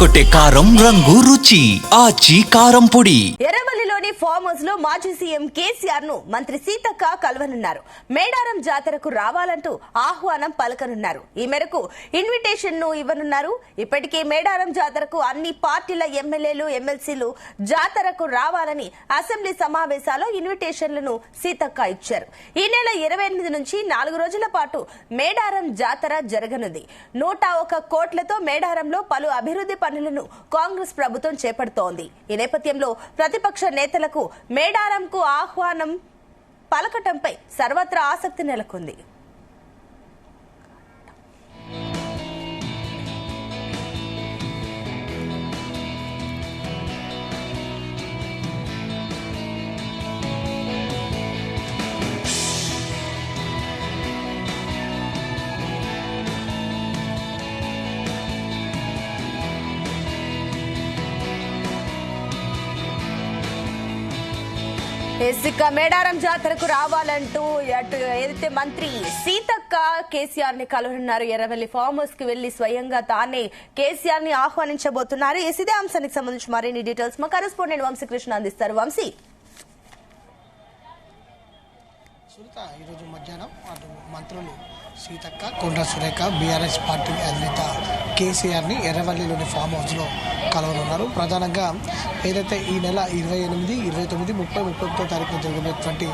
అదరగొట్టే కారం రంగు రుచి ఆచి కారం పొడి. ఎర్రవల్లిలోని ఫామ్ హౌస్ లో మాజీ సీఎం కేసీఆర్ ను మంత్రి సీతక్క కలవనున్నారు. మేడారం జాతరకు రావాలంటూ ఆహ్వానం పలకనున్నారు. ఈ మేరకు ఇన్విటేషన్ ను ఇవ్వనున్నారు. ఇప్పటికే మేడారం జాతరకు అన్ని పార్టీల ఎమ్మెల్యేలు ఎమ్మెల్సీలు జాతరకు రావాలని అసెంబ్లీ సమావేశాల్లో ఇన్విటేషన్లను సీతక్క ఇచ్చారు. ఈ నెల 28 నుంచి 4 రోజుల పాటు మేడారం జాతర జరగనుంది. 101 కోట్లతో మేడారంలో పలు అభివృద్ధి పనులను కాంగ్రెస్ ప్రభుత్వం చేపడుతోంది. ఈ నేపథ్యంలో ప్రతిపక్ష నేతలకు మేడారంకు ఆహ్వానం పలకటంపై సర్వత్రా ఆసక్తి నెలకొంది. మేడారం జాతరకు రావాలంటూ ఏదైతే మంత్రి సీతక్క కేసీఆర్ ని కలవనున్నారు. ఎర్రవల్లి ఫామ్ హౌస్ కి వెళ్లి స్వయంగా తానే కేసీఆర్ ని ఆహ్వానించబోతున్నారు. ఇదే అంశానికి సంబంధించి మరిన్ని డీటెయిల్స్ మా కరెస్పాండెంట్ వంశీకృష్ణ అందిస్తారు. వంశీ, ఈరోజు మధ్యాహ్నం అటు మంత్రులు సీతక్క, కొండా సురేఖ, బీఆర్ఎస్ పార్టీ అధినేత కేసీఆర్ని ఎర్రవల్లిలోని ఫామ్ హౌస్లో కలవనున్నారు. ప్రధానంగా ఏదైతే ఈ నెల 28, 29, 30, 31 తారీఖున జరగబోయేటువంటి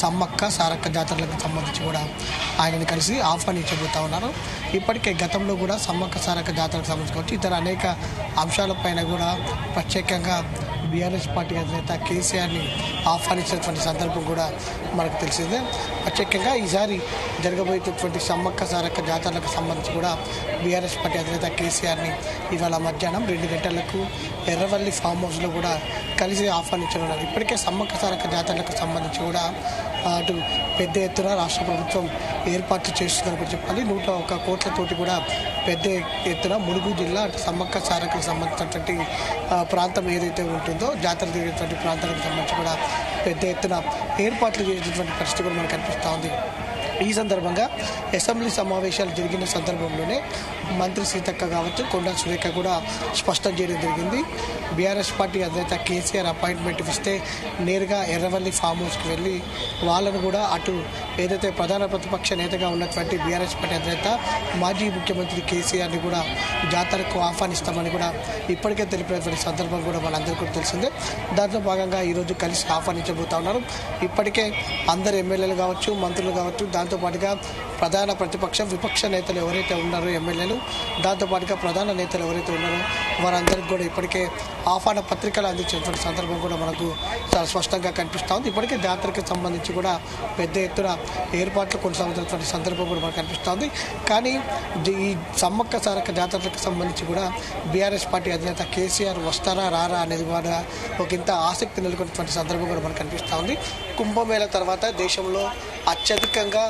సమ్మక్క సారక్క జాతరలకు సంబంధించి కూడా ఆయనని కలిసి ఆహ్వానించబోతా ఉన్నారు. ఇప్పటికే గతంలో కూడా సమ్మక్క సారక్క జాతరకు సంబంధించి ఇతర అనేక అంశాలపైన కూడా ప్రత్యేకంగా బీఆర్ఎస్ పార్టీ అధినేత కేసీఆర్ని ఆహ్వానించినటువంటి సందర్భం కూడా మనకు తెలిసిందే. ప్రత్యేకంగా ఈసారి జరగబోయేటటువంటి సమ్మక్క సారక్క జాతరలకు సంబంధించి కూడా బీఆర్ఎస్ పార్టీ అధినేత కేసీఆర్ని ఇవాళ మధ్యాహ్నం 2 గంటలకు ఎర్రవల్లి ఫామ్ హౌస్లో కూడా కలిసి ఆహ్వానించనున్నారు. ఇప్పటికే సమ్మక్క సారక్క జాతరలకు సంబంధించి కూడా అటు పెద్ద ఎత్తున రాష్ట్ర ప్రభుత్వం ఏర్పాట్లు చేస్తుందని కూడా చెప్పాలి. 101 కోట్లతోటి కూడా పెద్ద ఎత్తున ములుగు జిల్లా అటు సమ్మక్క సారక్కకు సంబంధించినటువంటి ప్రాంతం ఏదైతే ఉంటుందో జాతర జరిగేటువంటి ప్రాంతానికి సంబంధించి కూడా పెద్ద ఎత్తున ఏర్పాట్లు చేసేటువంటి పరిస్థితి కూడా మనకు కనిపిస్తూ ఉంది. ఈ సందర్భంగా అసెంబ్లీ సమావేశాలు జరిగిన సందర్భంలోనే మంత్రి సీతక్క కావచ్చు, కొండా సురేఖ కూడా స్పష్టం చేయడం జరిగింది. బీఆర్ఎస్ పార్టీ అధినేత కేసీఆర్ అపాయింట్మెంట్ ఇస్తే నేరుగా ఎర్రవల్లి ఫామ్ హౌస్కి వెళ్ళి వాళ్ళను కూడా అటు ఏదైతే ప్రధాన ప్రతిపక్ష నేతగా ఉన్నటువంటి బీఆర్ఎస్ పార్టీ అధినేత మాజీ ముఖ్యమంత్రి కేసీఆర్ని కూడా జాతరకు ఆహ్వానిస్తామని కూడా ఇప్పటికే తెలిపినటువంటి సందర్భం కూడా మనందరికీ కూడా తెలిసిందే. దాంట్లో భాగంగా ఈరోజు కలిసి ఆహ్వానించబోతా ఉన్నారు. ఇప్పటికే అందరు ఎమ్మెల్యేలు కావచ్చు, మంత్రులు కావచ్చు, దాంతోపాటుగా ప్రధాన ప్రతిపక్ష విపక్ష నేతలు ఎవరైతే ఉన్నారో ఎమ్మెల్యేలు, దాంతోపాటుగా ప్రధాన నేతలు ఎవరైతే ఉన్నారో వారందరికీ కూడా ఇప్పటికే ఆహ్వాన పత్రికలు అందించినటువంటి సందర్భం కూడా మనకు చాలా స్పష్టంగా కనిపిస్తూ ఉంది. ఇప్పటికే జాతరకు సంబంధించి కూడా పెద్ద ఎత్తున ఏర్పాట్లు కొనసాగుతున్నటువంటి సందర్భం కూడా మనకు కనిపిస్తూ ఉంది. కానీ ఈ సమ్మక్క సారక్క జాతరలకు సంబంధించి కూడా బీఆర్ఎస్ పార్టీ అధినేత కేసీఆర్ వస్తారా రారా అనేది కూడా ఒక ఇంత ఆసక్తి నెలకొన్నటువంటి సందర్భం కూడా మనకు కనిపిస్తూ ఉంది. కుంభమేళ తర్వాత దేశంలో అత్యధికంగా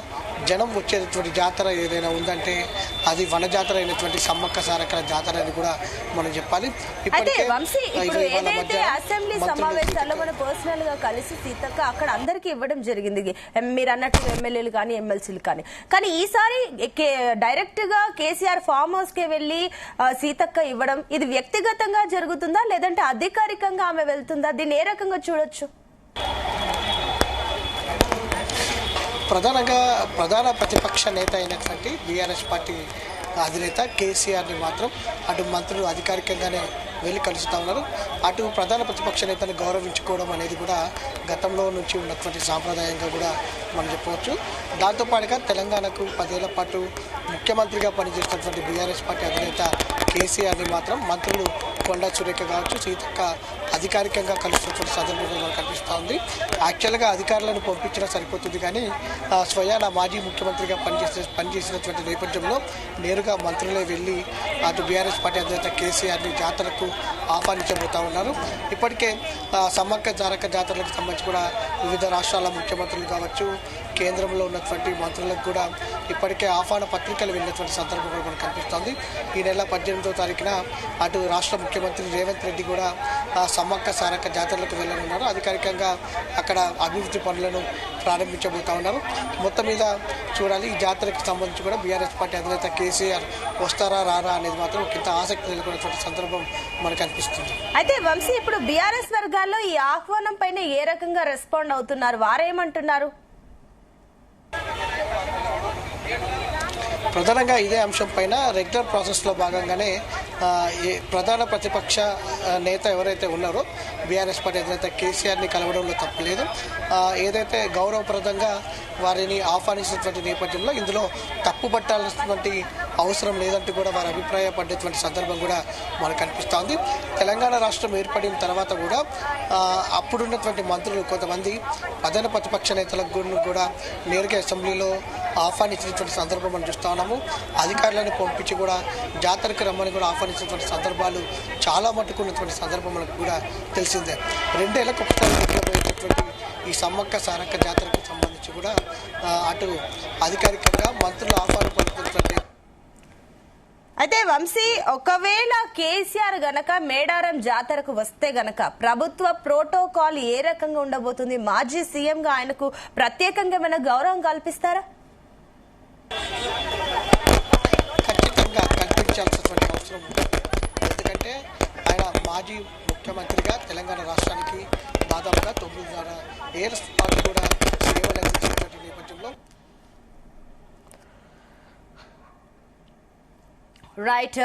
జనం వచ్చేటటువంటి జాతర ఏదైనా ఉందంటే అది వన జాతర అయినటువంటి సమ్మక్క సారక్కల జాతర అని కూడా మనం చెప్పాలి. అసెంబ్లీ సమావేశాల్లో మనం పర్సనల్ గా కలిసి సీతక్క అక్కడ అందరికీ ఇవ్వడం జరిగింది, మీరు అన్నట్టు ఎమ్మెల్యేలు కానీ ఎమ్మెల్సీలు కానీ ఈసారి డైరెక్ట్ గా కేసీఆర్ ఫామ్ హౌస్ కి వెళ్లి సీతక్క ఇవ్వడం ఇది వ్యక్తిగతంగా జరుగుతుందా లేదంటే అధికారికంగా ఆమె వెళ్తుందా? దీన్ని ఏ రకంగా చూడొచ్చు? ప్రధానంగా ప్రధాన ప్రతిపక్ష నేత అయినటువంటి బీఆర్ఎస్ పార్టీ అధినేత కేసీఆర్ని మాత్రం అటు మంత్రులు అధికారికంగానే వెళ్ళి కలుస్తూ ఉన్నారు. అటు ప్రధాన ప్రతిపక్ష నేతను గౌరవించుకోవడం అనేది కూడా గతంలో నుంచి ఉన్నటువంటి సాంప్రదాయంగా కూడా మనం చెప్పవచ్చు. దాంతోపాటుగా తెలంగాణకు 10 ఏళ్ల పాటు ముఖ్యమంత్రిగా పనిచేస్తున్నటువంటి బీఆర్ఎస్ పార్టీ అధినేత కేసీఆర్ని మాత్రం మంత్రులు కొండా సురేఖ కావచ్చు, సీతక్క అధికారికంగా కలుస్తున్నటువంటి సందర్భంగా మనకు కనిపిస్తూ ఉంది. యాక్చువల్గా అధికారులను పంపించినా సరిపోతుంది, కానీ స్వయాన మాజీ ముఖ్యమంత్రిగా పనిచేసినటువంటి నేపథ్యంలో నేరుగా మంత్రులే వెళ్ళి అటు బీఆర్ఎస్ పార్టీ అధినేత కేసీఆర్ని జాతరకు ఆహ్వానించబోతా ఉన్నారు. ఇప్పటికే సమ్మక్క సారక్క జాతరలకు సంబంధించి కూడా వివిధ రాష్ట్రాల ముఖ్యమంత్రులు కావచ్చు, కేంద్రంలో ఉన్నటువంటి మంత్రులకు కూడా ఇప్పటికే ఆహ్వాన పత్రికలు వెళ్ళినటువంటి సందర్భం కూడా మనకు కనిపిస్తోంది. ఈ నెల 18వ తారీఖున అటు రాష్ట్ర ముఖ్యమంత్రి రేవంత్ రెడ్డి కూడా సమ్మక్క సారక్క జాతరలకు వెళ్ళనున్నారు. అధికారికంగా అక్కడ అభివృద్ధి పనులను ప్రారంభించబోతా ఉన్నారు. మొత్తం మీద చూడాలి, ఈ జాతరకు సంబంధించి కూడా బీఆర్ఎస్ పార్టీ అధినేత కేసీఆర్ వస్తారా రారా అనేది మాత్రం ఇంత ఆసక్తి నెలకొన్నటువంటి సందర్భం మనకు అనిపిస్తుంది. అయితే వంశీ, ఇప్పుడు బీఆర్ఎస్ వర్గాల్లో ఈ ఆహ్వానం పైన ఏ రకంగా రెస్పాండ్ అవుతున్నారు, వారేమంటున్నారు? ప్రధానంగా ఇదే అంశం పైన రెగ్యులర్ ప్రాసెస్లో భాగంగానే ప్రధాన ప్రతిపక్ష నేత ఎవరైతే ఉన్నారో బీఆర్ఎస్ పార్టీ అధినేత కేసీఆర్ని కలవడంలో తప్పలేదు. ఏదైతే గౌరవప్రదంగా వారిని ఆహ్వానించినటువంటి నేపథ్యంలో ఇందులో తప్పుపట్టాల్సినటువంటి అవసరం లేదంటూ కూడా వారు అభిప్రాయపడేటువంటి సందర్భం కూడా మనకు కనిపిస్తోంది. తెలంగాణ రాష్ట్రం ఏర్పడిన తర్వాత కూడా అప్పుడున్నటువంటి మంత్రులు కొంతమంది ప్రధాన ప్రతిపక్ష నేతలకు కూడా నేరుగా అసెంబ్లీలో ఆహ్వానించినటువంటి సందర్భం మనం చూస్తా ఉన్నాము. అధికారులను పంపించి కూడా జాతరకు రమ్మని కూడా ఆహ్వానించినటువంటి సందర్భాలు చాలా మట్టుకు ఉన్నటువంటి సందర్భం మనకు కూడా తెలిసిందే. 2 ఏళ్లకు ఒకసారి ఈ సమ్మక్క సారక్క జాతరకు సంబంధించి కూడా అటు అధికారికంగా మంత్రులు ఆహ్వానం పలుకుతున్నటువంటి. అయితే వంశీ, ఒకవేళ కేసీఆర్ గనక మేడారం జాతరకు వస్తే గనక ప్రభుత్వ ప్రోటోకాల్ ఏ రకంగా ఉండబోతుంది? మాజీ సీఎం గా ఆయనకు ప్రత్యేకంగా ఏమైనా గౌరవం కల్పిస్తారా? ఖచ్చితంగా కల్పించాల్సినటువంటి అవసరం ఉంది. ఎందుకంటే ఆయన మాజీ ముఖ్యమంత్రిగా తెలంగాణ రాష్ట్రానికి దాదాపుగా 9.5 ఏళ్ల పాటు కూడా సేవలు అందించినటువంటి నేపథ్యంలో right,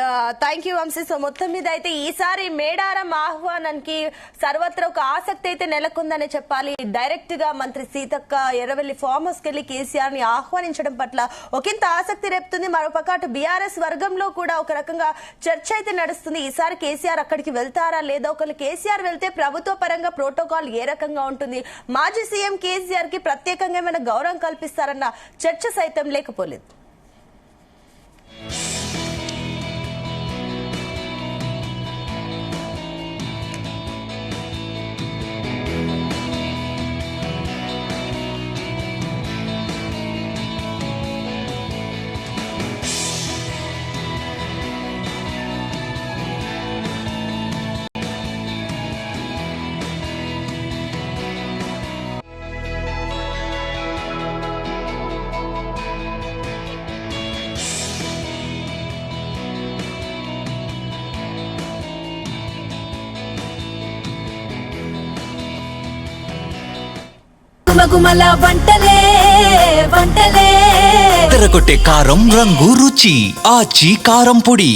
thank you Vamshi. So మొత్తం మీద అయితే ఈసారి మేడారం ఆహ్వానానికి సర్వత్రా ఒక ఆసక్తి అయితే నెలకొందని చెప్పాలి. డైరెక్ట్ గా మంత్రి సీతక్క ఎర్రవెల్లి ఫామ్ హౌస్ కెళ్లి కేసీఆర్ ని ఆహ్వానించడం పట్ల ఒకంత ఆసక్తి రేపుతుంది. మరోపక్క అటు బీఆర్ఎస్ వర్గంలో కూడా ఒక రకంగా చర్చ అయితే నడుస్తుంది. ఈసారి కేసీఆర్ అక్కడికి వెళ్తారా లేదా, ఒకవేళ కేసీఆర్ వెళ్తే ప్రభుత్వ పరంగా ప్రోటోకాల్ ఏ రకంగా ఉంటుంది, మాజీ సీఎం కేసీఆర్ కి ప్రత్యేకంగా ఏమైనా గౌరవం కల్పిస్తారన్న చర్చ సైతం లేకపోలేదు. గుమగుమల వంటలే వంటలే తెరకొట్టే కారం రంగు రుచి ఆచి కారం పొడి.